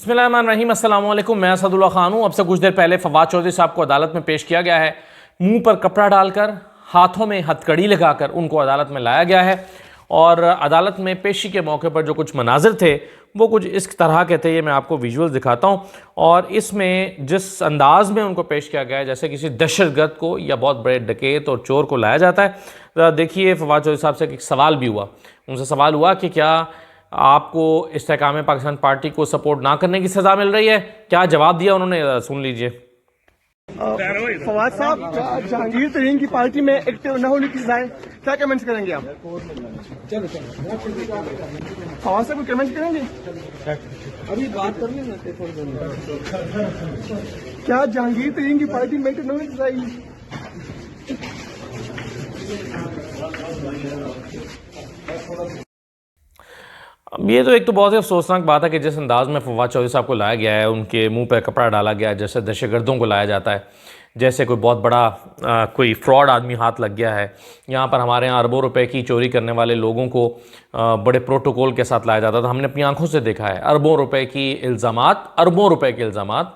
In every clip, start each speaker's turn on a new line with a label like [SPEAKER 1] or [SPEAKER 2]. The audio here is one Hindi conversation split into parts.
[SPEAKER 1] बिस्मिल्लाहिर्रहमानिर्रहीम, अस्सलाम वालेकुम। मैं असदुल्ला खान हूँ। अब से कुछ देर पहले फवाद चौधरी साहब को अदालत में पेश किया गया है। मुंह पर कपड़ा डालकर, हाथों में हथकड़ी लगाकर उनको अदालत में लाया गया है और अदालत में पेशी के मौके पर जो कुछ मनाजिर थे वो कुछ इस तरह के थे। ये मैं आपको विजुअल दिखाता हूँ और इसमें जिस अंदाज में उनको पेश किया गया है जैसे किसी दहशतगर्द को या बहुत बड़े डकैत और चोर को लाया जाता है। देखिए, फवाद चौधरी साहब से एक सवाल भी हुआ, उनसे सवाल हुआ कि क्या आपको इस्तेकाम पाकिस्तान पार्टी को सपोर्ट ना करने की सज़ा मिल रही है? क्या जवाब दिया उन्होंने, सुन लीजिए।
[SPEAKER 2] फवाद साहब, जहांगीर तरीन की पार्टी में एक्टिव न होने की सजाएं, क्या कमेंट्स करेंगे आप? फवाद साहब को कमेंट करेंगे?
[SPEAKER 3] अभी बात कर लेना
[SPEAKER 2] क्या जहांगीर तरीन की पार्टी में एक्टिव न होने की सजाएं?
[SPEAKER 1] अब ये तो एक तो बहुत ही अफसोसनाक बात है कि जिस अंदाज में फवाद चौधरी साहब को लाया गया है, उनके मुंह पर कपड़ा डाला गया है, जैसे दहशतगर्दों को लाया जाता है, जैसे कोई बहुत बड़ा कोई फ्रॉड आदमी हाथ लग गया है। यहाँ पर हमारे यहाँ अरबों रुपए की चोरी करने वाले लोगों को बड़े प्रोटोकॉल के साथ लाया जाता था। हमने अपनी आंखों से देखा है अरबों रुपए की इल्ज़ामात, अरबों रुपए के इल्ज़ामात,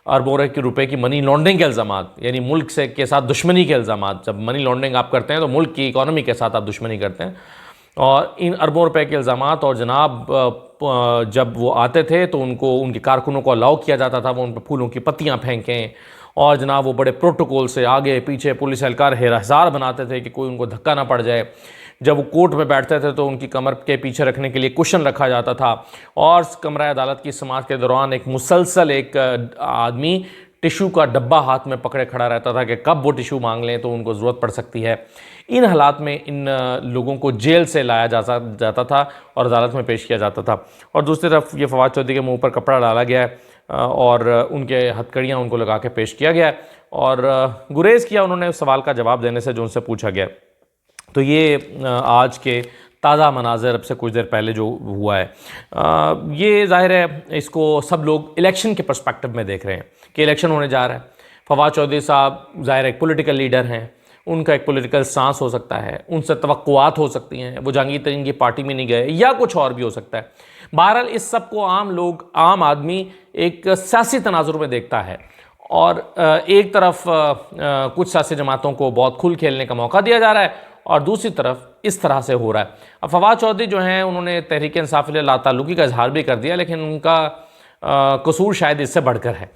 [SPEAKER 1] अरबों रुपए की मनी लॉन्ड्रिंग के इल्ज़ामात, यानी मुल्क से के साथ दुश्मनी के इल्ज़ामात। जब मनी लॉन्ड्रिंग आप करते हैं तो मुल्क की इकॉनमी के साथ आप दुश्मनी करते हैं और इन अरबों रुपए के इल्ज़ामात। और जनाब, जब वो आते थे तो उनको, उनके कारकुनों को अलाउ किया जाता था वो उन पर फूलों की पत्तियां फेंकें और जनाब वो बड़े प्रोटोकॉल से आगे पीछे पुलिस एहलकार हिरासदार बनाते थे कि कोई उनको धक्का ना पड़ जाए। जब वो कोर्ट में बैठते थे तो उनकी कमर के पीछे रखने के लिए कुशन रखा जाता था और कमरा अदालत की समाअत के दौरान एक मुसलसल एक आदमी टिशू का डब्बा हाथ में पकड़े खड़ा रहता था कि कब वो टिशू मांग लें तो उनको ज़रूरत पड़ सकती है। इन हालात में इन लोगों को जेल से लाया जाता था और अदालत में पेश किया जाता था। और दूसरी तरफ ये फवाद चौधरी के मुंह पर कपड़ा डाला गया है और उनके हथकड़ियाँ उनको लगा के पेश किया गया और गुरेज़ किया उन्होंने उस सवाल का जवाब देने से जो उनसे पूछा गया। तो ये आज के ताज़ा मनाज़र अब से कुछ देर पहले जो हुआ है, ये ज़ाहिर है इसको सब लोग इलेक्शन के पर्सपेक्टिव में देख रहे हैं कि इलेक्शन होने जा रहा है। फवाद चौधरी साहब ज़ाहिर एक पॉलिटिकल लीडर हैं, उनका एक पॉलिटिकल स्टांस हो सकता है, उनसे तवक्कुआत हो सकती हैं, वो जहांगीर तरीन की पार्टी में नहीं गए या कुछ और भी हो सकता है। बहरहाल इस सब को आम लोग, आम आदमी एक सियासी तनाजुर में देखता है और एक तरफ कुछ सियासी जमातों को बहुत खुल खेलने का मौका दिया जा रहा है और दूसरी तरफ इस तरह से हो रहा है। अब फवाद चौधरी जो हैं उन्होंने तहरीक इंसाफ के लिए लाताल्लुकी का इजहार भी कर दिया, लेकिन उनका कसूर शायद इससे बढ़कर है।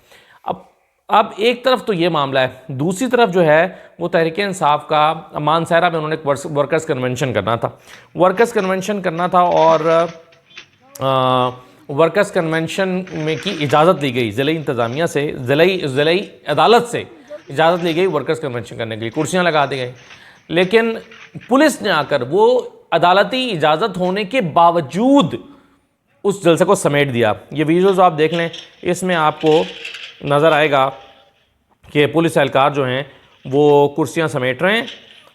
[SPEAKER 1] अब एक तरफ तो ये मामला है, दूसरी तरफ जो है वो तहरीक इंसाफ का मानसहरा में उन्होंने एक वर्कर्स कन्वेंशन करना था और वर्कर्स कन्वेंशन में की इजाज़त ली गई ज़िला इंतज़ामिया से, ज़िला अदालत से इजाज़त ली गई वर्कर्स कन्वेंशन करने के लिए, कुर्सियाँ लगा दी गई। लेकिन पुलिस ने आकर वो अदालती इजाज़त होने के बावजूद उस जलसे को समेट दिया। ये वीडियोज़ आप देख लें, इसमें आपको नज़र आएगा कि पुलिस एहलकार जो हैं वो कुर्सियां समेट रहे हैं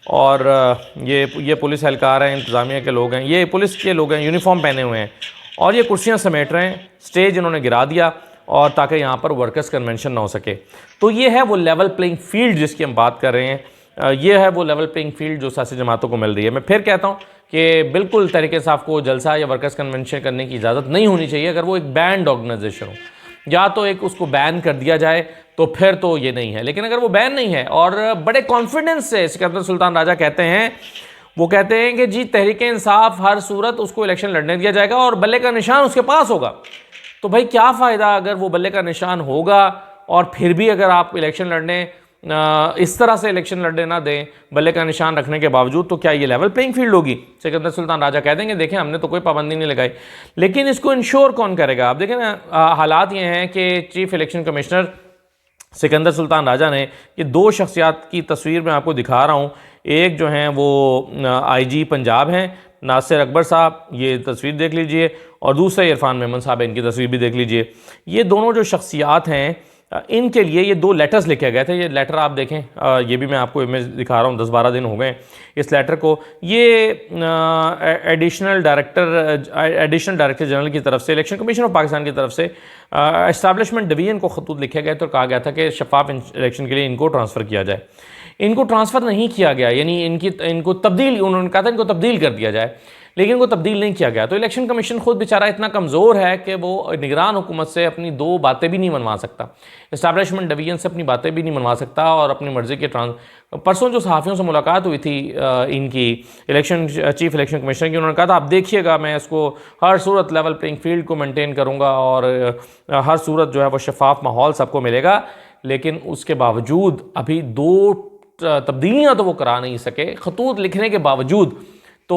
[SPEAKER 1] और ये पुलिस एहलकार हैं, इंतज़ामिया के लोग हैं, ये पुलिस के लोग हैं, यूनिफॉर्म पहने हुए हैं और ये कुर्सियां समेट रहे हैं। स्टेज इन्होंने गिरा दिया और ताकि यहाँ पर वर्कर्स कन्वेंशन ना हो सके। तो ये है वो लेवल प्लेइंग फील्ड जिसकी हम बात कर रहे हैं, ये है वो लेवल प्लेइंग फील्ड जो सियासी जमातों को मिल रही है। मैं फिर कहता हूँ कि बिल्कुल तहरीक इंसाफ को जलसा या वर्कर्स कन्वेंशन करने की इजाज़त नहीं होनी चाहिए। अगर वो एक बैंड ऑर्गेनाइजेशन हो, या तो एक उसको बैन कर दिया जाए तो फिर तो ये नहीं है, लेकिन अगर वो बैन नहीं है और बड़े कॉन्फिडेंस से सिकंदर सुल्तान राजा कहते हैं, वो कहते हैं कि जी तहरीक इंसाफ हर सूरत उसको इलेक्शन लड़ने दिया जाएगा और बल्ले का निशान उसके पास होगा। तो भाई क्या फ़ायदा अगर वो बल्ले का निशान होगा और फिर भी अगर आप इलेक्शन लड़ने इस तरह से इलेक्शन लड़ने ना दें बल्ले का निशान रखने के बावजूद, तो क्या ये लेवल प्लेइंग फील्ड होगी? सिकंदर सुल्तान राजा कह देंगे देखें हमने तो कोई पाबंदी नहीं लगाई, लेकिन इसको इंश्योर कौन करेगा? आप देखें ना, हालात ये हैं कि chief election commissioner Sikandar Sultan Raja ने ये दो शख्सियात की तस्वीर मैं आपको दिखा रहा हूँ। एक जो हैं वो IG पंजाब हैं नासिर अकबर साहब, ये तस्वीर देख लीजिए, और दूसरा इरफान मेमन साहब है, इनकी तस्वीर भी देख लीजिए। ये दोनों जो शख्सियात हैं इनके लिए ये दो लेटर्स लिखे गए थे। ये लेटर आप देखें, ये भी मैं आपको इमेज दिखा रहा हूँ, 10-12 दिन हो गए इस लेटर को। ये एडिशनल डायरेक्टर जनरल की तरफ से, इलेक्शन कमीशन ऑफ पाकिस्तान की तरफ से एस्टैब्लिशमेंट डिवीज़न को खतूत लिखे गए तो कहा गया था कि शफाफ इलेक्शन के लिए इनको ट्रांसफ़र किया जाए। इनको ट्रांसफ़र नहीं किया गया, यानी इनको तब्दील, उन्होंने कहा था इनको तब्दील कर दिया जाए। लेकिन वो तब्दील नहीं किया गया। तो इलेक्शन कमीशन खुद बेचारा इतना कमज़ोर है कि वो निगरान हुकूमत से अपनी 2 बातें भी नहीं मनवा सकता, इस्टेब्लिशमेंट डिवीजन से अपनी बातें भी नहीं मनवा सकता, और अपनी मर्ज़ी के परसों जो सहाफ़ियों से मुलाकात हुई थी इनकी चीफ इलेक्शन कमिश्नर की, उन्होंने कहा था आप देखिएगा मैं इसको हर सूरत लेवल प्लेइंग फील्ड को मेंटेन करूँगा और हर सूरत जो है वो शफाफ माहौल सबको मिलेगा। लेकिन उसके बावजूद अभी 2 तब्दीलियाँ तो वो करा नहीं सके, खतूत लिखने के बावजूद। तो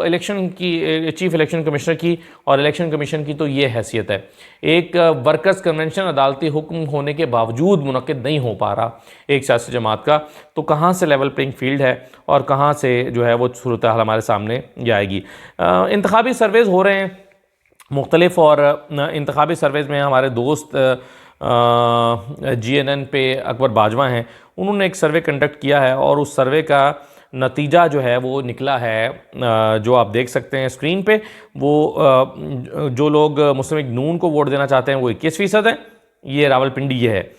[SPEAKER 1] इलेक्शन की चीफ इलेक्शन कमिश्नर की और इलेक्शन कमीशन की तो ये हैसियत है, एक वर्कर्स कन्वेंशन अदालती हुक्म होने के बावजूद मुनक्किद नहीं हो पा रहा एक सियासी जमात का, तो कहाँ से लेवल प्लेइंग फील्ड है और कहाँ से जो है वो सूरत हाल हमारे सामने आएगी। इंतखाबी सर्वेज़ हो रहे हैं मुख्तलिफ, और इंतखाबी सर्वेज़ में हमारे दोस्त GNN पे अकबर बाजवा हैं, उन्होंने एक सर्वे कंडक्ट किया है और उस सर्वे का नतीजा जो है वो निकला है, जो आप देख सकते हैं स्क्रीन पे। वो जो लोग मुस्लिम लीग नून को वोट देना चाहते हैं वो 21% हैं, ये रावलपिंडी ये है।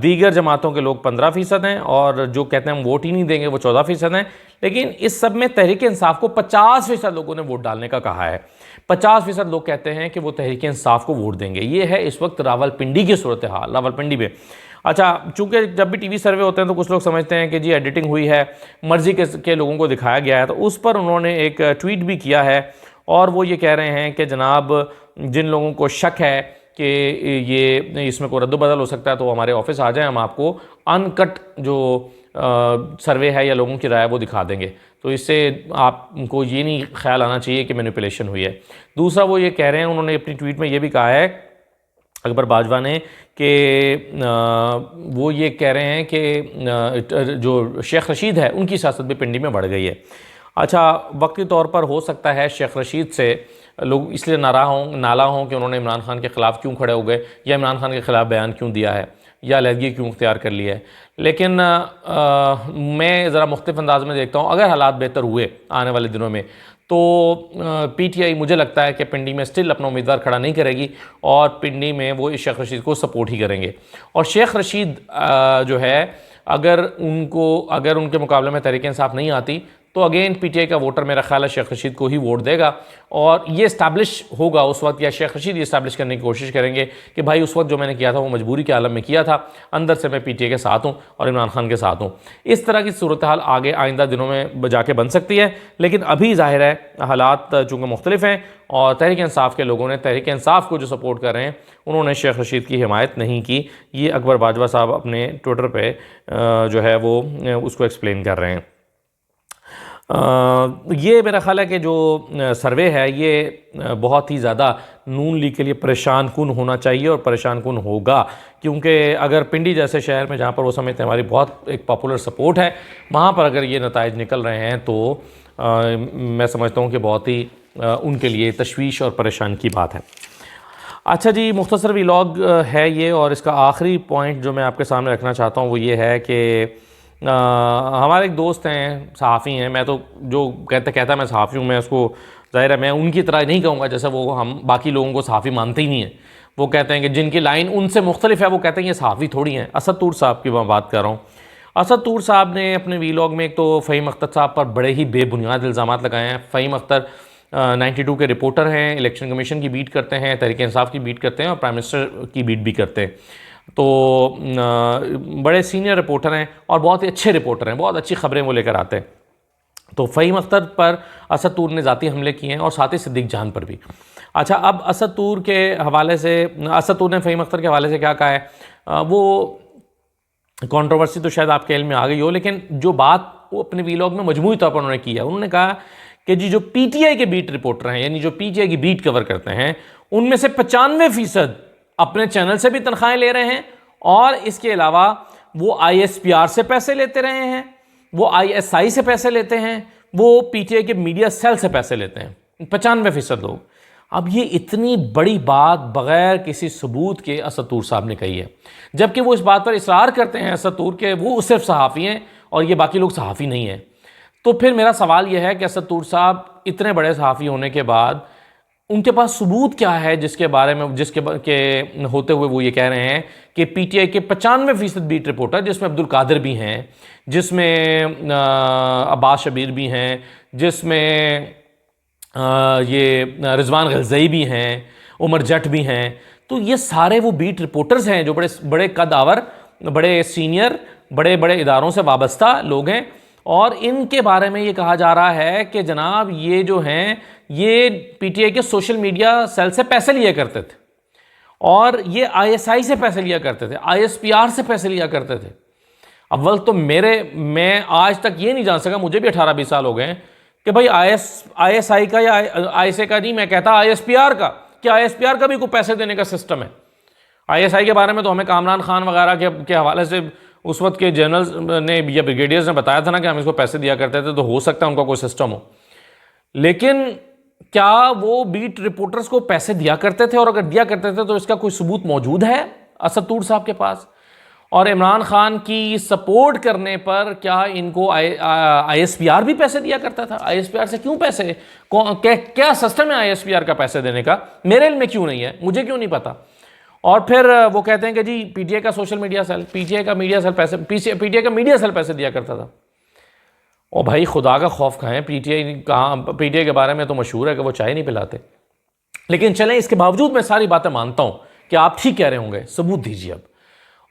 [SPEAKER 1] दीगर जमातों के लोग 15% हैं, और जो कहते हैं हम वोट ही नहीं देंगे वो 14% हैं। लेकिन इस सब में तहरीक इंसाफ को 50% लोगों ने वोट डालने का कहा है। 50% लोग कहते हैं कि वो तहरीक इंसाफ को वोट देंगे। ये है इस वक्त रावलपिंडी की सूरत हाल, रावलपिंडी में। अच्छा, चूंकि जब भी टीवी सर्वे होते हैं तो कुछ लोग समझते हैं कि जी एडिटिंग हुई है, मर्जी के लोगों को दिखाया गया है, तो उस पर उन्होंने एक ट्वीट भी किया है और वो ये कह रहे हैं कि जनाब जिन लोगों को शक है कि ये इसमें कोई रद्द-बदल हो सकता है तो हमारे ऑफिस आ जाएं, हम आपको अनकट जो सर्वे है या लोगों की राय वो दिखा देंगे। तो इससे आपको ये नहीं ख्याल आना चाहिए कि मैनिपुलेशन हुई है। दूसरा वो ये कह रहे हैं, उन्होंने अपनी ट्वीट में ये भी कहा है अकबर बाजवा ने कि वो ये कह रहे हैं कि जो शेख रशीद है उनकी सियासत भी पिंडी में बढ़ गई है। अच्छा, वक्ती तौर पर हो सकता है शेख रशीद से लोग इसलिए नाला हों कि उन्होंने इमरान खान के ख़िलाफ़ क्यों खड़े हो गए, या इमरान खान के ख़िलाफ़ बयान क्यों दिया है, या अलहदगी क्यों इख्तियार कर लिया है। लेकिन मैं ज़रा मुख्तलिफ अंदाज में देखता हूँ, अगर हालात बेहतर हुए आने वाले दिनों में तो PTI मुझे लगता है कि पिंडी में स्टिल अपना उम्मीदवार खड़ा नहीं करेगी और पिंडी में वो इस शेख रशीद को सपोर्ट ही करेंगे। और शेख रशीद जो है अगर उनके मुकाबले में तहरीक इंसाफ नहीं आती तो अगेन PTI का वोटर मेरा ख्याल है शेख रशीद को ही वोट देगा, और ये इस्टेब्लिश होगा उस वक्त, या शेख रशीद ये इस्टेब्लिश करने की कोशिश करेंगे कि भाई उस वक्त जो मैंने किया था वो मजबूरी के आलम में किया था, अंदर से मैं PTI के साथ हूँ और इमरान खान के साथ हूँ। इस तरह की सूरत हाल आगे आइंदा दिनों में जाके बन सकती है, लेकिन अभी जाहिर है हालात चूँकि मुख्तलिफ हैं और तहरीक इंसाफ के लोगों ने तहरीक इंसाफ को जो सपोर्ट कर रहे हैं उन्होंने शेख रशीद की हिमायत नहीं की। ये अकबर बाजवा साहब अपने ट्विटर पर जो है वो उसको एक्सप्लेन कर रहे हैं। ये मेरा ख्याल है कि जो सर्वे है ये बहुत ही ज़्यादा नून लीग के लिए परेशान कुन होना चाहिए और परेशान कुन होगा, क्योंकि अगर पिंडी जैसे शहर में जहाँ पर वो समझते हैं हमारी बहुत एक पॉपुलर सपोर्ट है, वहाँ पर अगर ये नताइज निकल रहे हैं तो मैं समझता हूँ कि बहुत ही उनके लिए तशवीश और परेशान की बात है। अच्छा जी, मुख्तसर व्लॉग है ये, और इसका आखिरी पॉइंट जो मैं आपके सामने रखना चाहता हूँ वो ये है कि हमारे एक दोस्त हैं, सहाफ़ी हैं, मैं तो जो कहता मैं सहाफ़ी हूँ, मैं उसको ज़ाहिर है मैं उनकी तरह नहीं कहूँगा जैसे वो हम बाकी लोगों को सहाफ़ी मानते ही नहीं हैं। वो कहते हैं कि जिनकी लाइन उनसे मुख्तलिफ है वो कहते हैं ये सहाफ़ी थोड़ी हैं। असद तूर साहब की मैं बात कर रहा हूँ। असद तूर साहब ने अपने व्लॉग में एक तो फ़हीम अख्तर साहब पर बड़े ही बेबुनियाद इल्ज़ाम लगाए हैं। फ़हीम अख्तर 92 के रिपोर्टर हैं, इलेक्शन कमीशन की बीट करते हैं, तहरीक इंसाफ की बीट करते हैं और प्राइम मिनिस्टर की बीट भी करते हैं। तो बड़े सीनियर रिपोर्टर हैं और बहुत ही अच्छे रिपोर्टर हैं, बहुत अच्छी खबरें वो लेकर आते हैं। तो फ़हीम अख्तर पर असद तूर ने ज़ाती हमले किए हैं और साथ ही सिद्दीक जान पर भी। अच्छा, अब असद तूर के हवाले से असद तूर ने फ़हीम अख्तर के हवाले से क्या कहा है, वो कंट्रोवर्सी तो शायद आपके इल्म में आ गई हो, लेकिन जो बात वो अपने व्लॉग में मजमूई तौर पर उन्होंने की है, उन्होंने कहा कि जी जो PTI के बीट रिपोर्टर हैं, यानी जो PTI की बीट कवर करते हैं, उनमें से 95% अपने चैनल से भी तनख्वाहें ले रहे हैं और इसके अलावा वो ISPR से पैसे लेते रहे हैं, वो ISI से पैसे लेते हैं, वो PTI के मीडिया सेल से पैसे लेते हैं, 95% लोग। अब ये इतनी बड़ी बात बग़ैर किसी सबूत के असद तूर साहब ने कही है, जबकि वो इस बात पर इसरार करते हैं असद तूर के वो सिर्फ सहाफ़ी हैं और ये बाकी लोग सहाफ़ी नहीं हैं। तो फिर मेरा सवाल यह है कि असद तूर साहब इतने बड़े सहाफ़ी होने के बाद उनके पास सबूत क्या है जिसके बारे में के होते हुए वो ये कह रहे हैं कि PTI के 95% बीट रिपोर्टर, जिसमें अब्दुल कादिर भी हैं, जिसमें अब्बास शबीर भी हैं, जिसमें ये रिजवान गलज़ई भी हैं, उमर जट भी हैं। तो ये सारे वो बीट रिपोर्टर्स हैं जो बड़े बड़े कदावर, बड़े सीनियर, बड़े बड़े इदारों से वाबस्ता लोग हैं। और इनके बारे में ये कहा जा रहा है कि जनाब ये जो हैं ये पीटीआई के सोशल मीडिया सेल से पैसे लिया करते थे और ये आईएसआई से पैसे लिया करते थे, आईएसपीआर से पैसे लिया करते थे। अव्वल तो मैं आज तक ये नहीं जान सका, मुझे भी 18-20 साल हो गए हैं, कि भाई आईएसआई का या आईएसआई का नहीं, मैं कहता आईएसपीआर का, कि आईएसपीआर का भी कोई पैसे देने का सिस्टम है। आईएसआई के बारे में तो हमें कामरान खान वगैरह के हवाले से उस वक्त के जनरल्स ने या ब्रिगेडियर्स ने बताया था ना कि हम इसको पैसे दिया करते थे, तो हो सकता है उनका कोई सिस्टम हो। लेकिन क्या वो बीट रिपोर्टर्स को पैसे दिया करते थे? और अगर दिया करते थे तो इसका कोई सबूत मौजूद है असद तूर साहब के पास? और इमरान खान की सपोर्ट करने पर क्या इनको आईएसपीआर भी पैसे दिया करता था? आईएसपीआर से क्यों पैसे, क्या सिस्टम है आईएसपीआर का पैसे देने का? मेरे इल्म में क्यों नहीं है, मुझे क्यों नहीं पता। और फिर वो कहते हैं कि जी पीटीआई का सोशल मीडिया सेल, पीटीआई का मीडिया सेल पैसे, पीटीआई का मीडिया सेल पैसे दिया करता था। और भाई खुदा का खौफ खाएं, पीटीआई के बारे में तो मशहूर है कि वो चाय नहीं पिलाते। लेकिन चलें, इसके बावजूद मैं सारी बातें मानता हूँ कि आप ठीक कह रहे होंगे, सबूत दीजिए अब।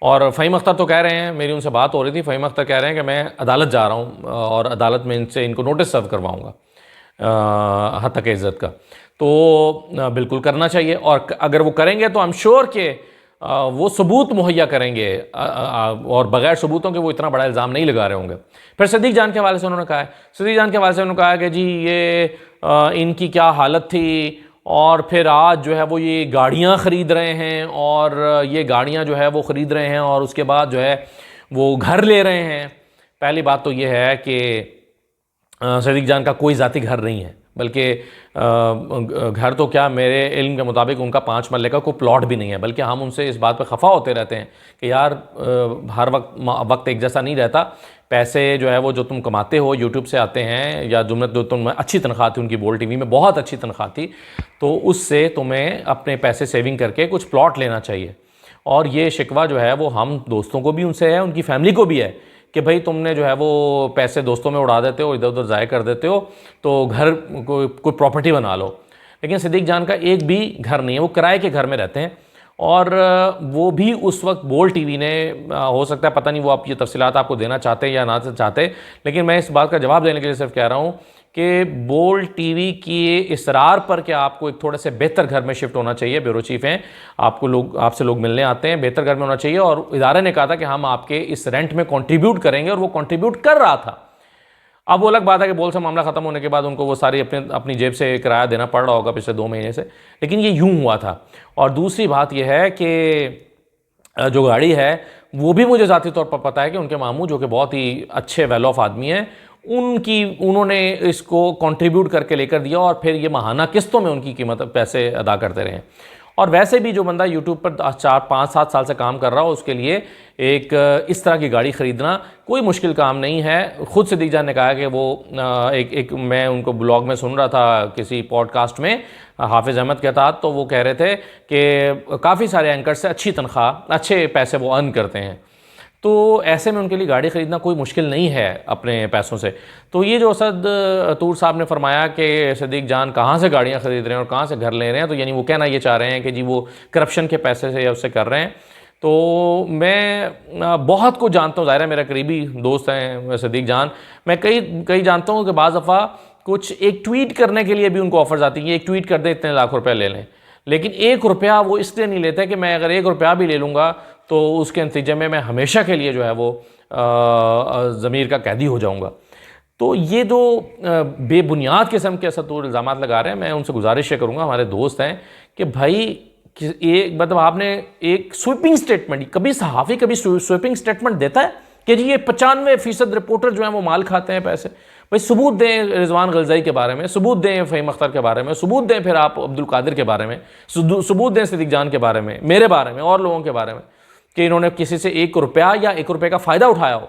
[SPEAKER 1] और फ़हीम अख्तर तो कह रहे हैं, मेरी उनसे बात हो रही थी, फ़हीम अख्तर कह रहे हैं कि मैं अदालत जा रहा हूँ और अदालत में इनको नोटिस सर्व करवाऊँगा हत्या इज़्ज़त का। तो बिल्कुल करना चाहिए, और अगर वो करेंगे तो आई एम श्योर कि वो सबूत मुहैया करेंगे, और बगैर सबूतों के वो इतना बड़ा इल्ज़ाम नहीं लगा रहे होंगे। फिर सदीक जान के हवाले से उन्होंने कहा है, सदीक जान के हवाले से उन्होंने कहा है कि जी ये इनकी क्या हालत थी, और फिर आज जो है वो ये गाड़ियाँ ख़रीद रहे हैं, और ये गाड़ियाँ जो है वो ख़रीद रहे हैं, और उसके बाद जो है वो घर ले रहे हैं। पहली बात तो ये है कि सदीक जान का कोई ज़ाती घर नहीं है, बल्कि घर तो क्या, मेरे इल्म के मुताबिक उनका 5 मरले का कोई प्लॉट भी नहीं है। बल्कि हम उनसे इस बात पर खफा होते रहते हैं कि यार हर वक्त एक जैसा नहीं रहता। पैसे जो है वो जो तुम कमाते हो यूट्यूब से आते हैं, या जो तुम अच्छी तनख्वाह थी उनकी, बोल टीवी में बहुत अच्छी तनख्वाह थी, तो उससे तुम्हें अपने पैसे सेविंग करके कुछ प्लॉट लेना चाहिए। और ये शिकवा जो है वो हम दोस्तों को भी उनसे है, उनकी फैमिली को भी है, कि भाई तुमने जो है वो पैसे दोस्तों में उड़ा देते हो, इधर उधर ज़ाया कर देते हो, तो घर कोई प्रॉपर्टी बना लो। लेकिन सदीक जान का एक भी घर नहीं है, वो किराए के घर में रहते हैं। और वो भी उस वक्त बोल टीवी ने, हो सकता है पता नहीं वो आप ये तफसीलात आपको देना चाहते हैं या ना चाहते, लेकिन मैं इस बात का जवाब देने के लिए सिर्फ कह रहा हूँ कि बोल टीवी की इसरार पर कि आपको एक थोड़े से बेहतर घर में शिफ्ट होना चाहिए, ब्यूरो चीफ हैं, आपसे लोग मिलने आते हैं, बेहतर घर में होना चाहिए। और इदारे ने कहा था कि हम आपके इस रेंट में कंट्रीब्यूट करेंगे, और वो कंट्रीब्यूट कर रहा था। अब वो अलग बात है कि बोल से मामला ख़त्म होने के बाद उनको वो सारी अपनी जेब से किराया देना पड़ रहा होगा पिछले 2 महीने से, लेकिन ये यूँ हुआ था। और दूसरी बात यह है कि जो गाड़ी है वो भी मुझे ज़ाती तौर पर पता है कि उनके मामू, जो कि बहुत ही अच्छे वेल ऑफ आदमी हैं, उन्होंने इसको कंट्रीब्यूट करके लेकर दिया, और फिर ये माहाना किस्तों में उनकी कीमत पैसे अदा करते रहे। और वैसे भी जो बंदा यूट्यूब पर 4-5-7 साल से काम कर रहा हो, उसके लिए एक इस तरह की गाड़ी ख़रीदना कोई मुश्किल काम नहीं है। ख़ुद सदीक जान ने कहा कि वो मैं उनको ब्लॉग में सुन रहा था किसी पॉडकास्ट में हाफिज़ अहमद के तहत, तो वो कह रहे थे कि काफ़ी सारे एंकर से अच्छी तनख्वाह, अच्छे पैसे वो अर्न करते हैं। तो ऐसे में उनके लिए गाड़ी ख़रीदना कोई मुश्किल नहीं है अपने पैसों से। तो ये जो असद तूर साहब ने फरमाया कि सदीक जान कहाँ से गाड़ियाँ ख़रीद रहे हैं और कहाँ से घर ले रहे हैं, तो यानी वो कहना ये चाह रहे हैं कि जी वो करप्शन के पैसे से या उससे कर रहे हैं। तो मैं बहुत कुछ जानता हूँ, ज़ाहिर है मेरा करीबी दोस्त हैं सदीक जान, मैं कई जानता हूँ कि बाज़ दफ़ा कुछ एक ट्वीट करने के लिए भी उनको ऑफर्स आती हैं, एक ट्वीट कर दे इतने लाख रुपये ले लें, लेकिन 1 रुपया वो इसलिए नहीं लेते कि मैं अगर 1 रुपया भी ले लूँगा तो उसके नतीजे में मैं हमेशा के लिए जो है वो ज़मीर का कैदी हो जाऊँगा। तो ये जो बेबुनियाद किस्म के असद तूर इल्ज़ामात लगा रहे हैं, मैं उनसे गुजारिश ये करूँगा, हमारे दोस्त हैं, कि भाई एक मतलब आपने एक स्वीपिंग स्टेटमेंट, कभी सहाफ़ी कभी स्वीपिंग स्टेटमेंट देता है कि जी ये 95% रिपोर्टर जो हैं वो माल खाते हैं पैसे? भाई सबूत दें रिजवान गलज़ई के बारे में, सबूत दें फ़हीम अख्तर के बारे में, सबूत दें फिर आप अब्दुल कादिर के बारे में, सबूत दें सदीक जान के बारे में, मेरे बारे में और लोगों के बारे में, कि इन्होंने किसी से 1 रुपया या 1 रुपये का फ़ायदा उठाया हो।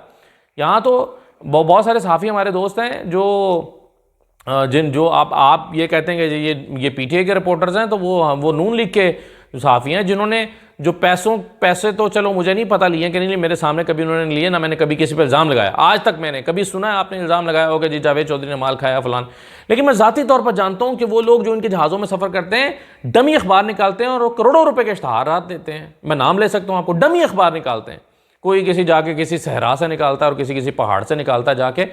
[SPEAKER 1] यहाँ तो बहुत सारे सहाफ़ी हमारे दोस्त हैं जो आप ये कहते हैं कि ये पीटीआई के रिपोर्टर्स हैं, तो वो नून लीग के जो सहाफ़ी हैं जिन्होंने जो पैसे तो चलो मुझे नहीं पता लिए कि नहीं, मेरे सामने कभी उन्होंने लिए ना मैंने कभी किसी पर इल्ज़ाम लगाया। आज तक मैंने कभी सुना है आपने इल्ज़ाम लगाया होगा जी जावेद चौधरी ने माल खाया फलान। लेकिन मैं ज़ाती तौर पर जानता हूँ कि वो लोग जो इनके जहाज़ों में सफ़र करते हैं डमी अखबार निकालते हैं और वो करोड़ों रुपए के इश्तहारात देते हैं। मैं नाम ले सकता हूँ आपको, डमी अखबार निकालते हैं। कोई किसी जाके किसी सहरा से निकालता है और किसी पहाड़ से निकालता है जाके,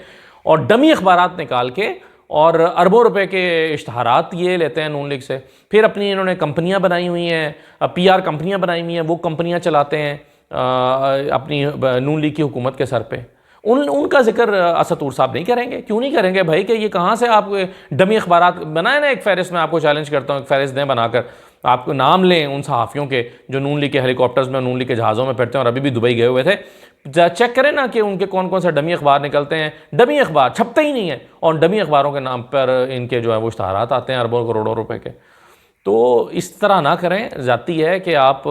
[SPEAKER 1] और डमी अखबारात निकाल के और अरबों रुपए के इश्तहारात ये लेते हैं नून लीग से। फिर अपनी इन्होंने कंपनियां बनाई हुई हैं, PR कंपनियां बनाई हुई हैं, वो कंपनियां चलाते हैं अपनी नून लीग की हुकूमत के सर पे। उनका जिक्र असद तूर साहब नहीं करेंगे। क्यों नहीं करेंगे भाई? कि ये कहाँ से आप डमी अखबारात बनाए ना, एक फहरिस्त में आपको चैलेंज करता हूँ, एक फहरिस्त दें बनाकर, आपको नाम लें उन सहाफ़ियों के जो नून लीग के हेलीकॉप्टर्स में, नून लीग के जहाज़ों में फिरते हैं और अभी भी दुबई गए हुए थे। चेक करें ना कि उनके कौन कौन से डमी अखबार निकलते हैं। डमी अखबार छपते ही नहीं है और डमी अखबारों के नाम पर इनके जो है वो इश्तहारात आते हैं अरबों करोड़ों रुपए के। तो इस तरह ना करें। जाती है कि आप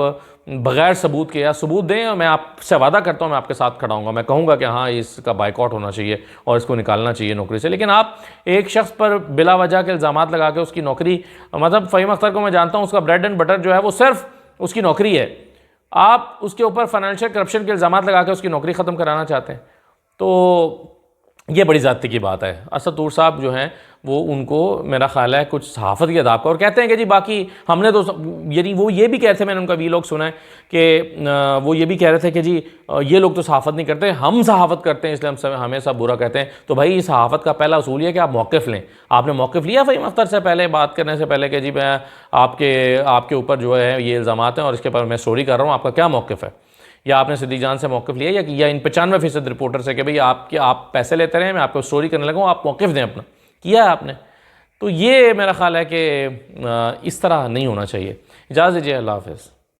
[SPEAKER 1] बग़ैर सबूत के, या सबूत दें और मैं आपसे वादा करता हूँ मैं आपके साथ खड़ा हूँगा, मैं कहूँगा कि हाँ इसका बाइकआउट होना चाहिए और इसको निकालना चाहिए नौकरी से। लेकिन आप एक शख्स पर बिला वजह के इल्ज़ामात लगा के उसकी नौकरी, मतलब फ़हीम अख्तर को मैं जानता हूँ, उसका ब्रेड एंड बटर जो है वो सिर्फ उसकी नौकरी है, आप उसके ऊपर फाइनेंशियल करप्शन के इल्ज़ामात लगा के उसकी नौकरी ख़त्म कराना चाहते हैं, तो ये बड़ी ज़्यादती की बात है। असद तूर साहब जो हैं वो, उनको मेरा ख्याल है कुछ सहाफ़त की अदाब का, और कहते हैं कि जी बाकी हमने तो, यानी वो ये भी कहते थे, मैंने उनका वीलॉग सुना है कि वो ये भी कह रहे थे कि जी ये लोग तो सहाफ़त नहीं करते, हम सहाफ़त करते हैं इसलिए हमें सब बुरा कहते हैं। तो भाई सहाफ़त का पहला उसूल है कि आप मौक़िफ़ लें। आपने मौक़िफ़ लिया फ़हीम अख्तर से पहले, बात करने से पहले कि जी मैं आपके ऊपर जो है ये इल्ज़ामात हैं और इसके पर मैं स्टोरी कर रहा हूँ, आपका क्या मौक़िफ़ है? या आपने सिद्दीक़ जान से मौक़िफ़ लिया या इन 95% रिपोर्टर से कि भाई आप पैसे लेते रहे, मैं आपको स्टोरी करने लगा हूँ, आप मौक़िफ़ दें अपना, किया है आपने? तो ये मेरा ख़्याल है कि इस तरह नहीं होना चाहिए। इजाज़त दीजिए, अल्लाह हाफ़िज़।